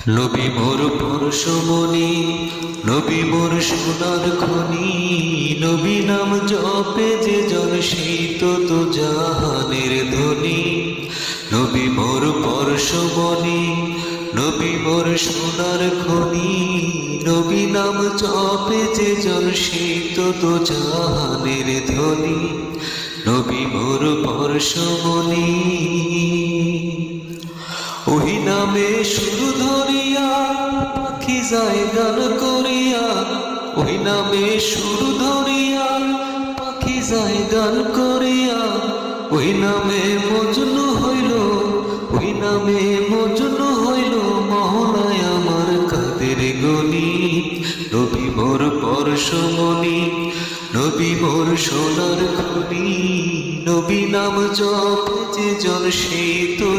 নবী মোর পরশমণি, নবী মোর সোনার খনি, নবী নাম জপে যে জন সেই তো জাহানের ধ্বনি। নবী মোর পরশমণি, নবী মোর সোনার খনি, নবী নাম জপে যে জন সেই তো জাহানের ধ্বনি। নবী মোর পরশমণি, ওহি নামে সুর ধরিয়া পাখি যায় গান করিয়া, ওহি নামে সুর ধরিয়া পাখি যায় গান করিয়া, ওই নামে মজনু হইল, ওই নামে মজনু হইল মহনায় আমার কাদের গনি। নবী মোর পরশমণি, নবী মোর সোনার খনি, নবী নাম জপে যে জন সেই তো